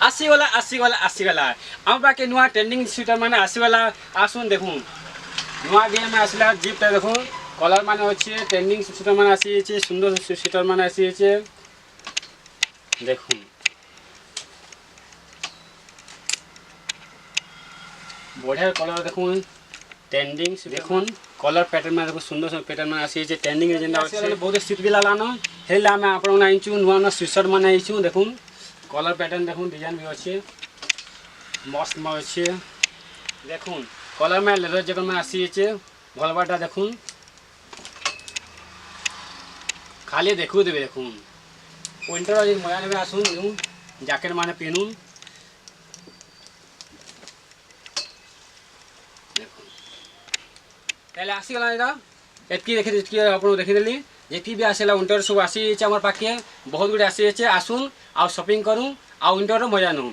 आसीगला आम पाके नुआ trending sweater माने आसीगला आसुन देखुन नुआ गेम में आसला जिप देखुन कलर माने अच्छे ट्रेंडिंग स्वेटर माने आसी सुंदर स्वेटर माने आसी देखुन बढ़िया कलर देखुन ट्रेंडिंग देखुन कलर पैटर्न में देखो सुंदर पैटर्न में आसी ट्रेंडिंग जेंदा बहुत शीत भी लालानो हेला मैं आपण नाइचू नुआ नुआ स्वेटर माने आइचू देखुन कलर पैटर्न देखुन डिजाइन भी अच्छे मस्त में अच्छे देखुन कलर में लेदर जगह में आसी भलबाटा देखुन खाली देखू देवे देखुन विंटर मजा ने आसुन जैकेट माने पिनुन ताले आसीगला एटा एतकी देखिदेली जी भी आसला विंटर सब आसी पाखे बहुत गुटे आसी आसुन आ शॉपिंग करूँ आ विंटर मजा नू।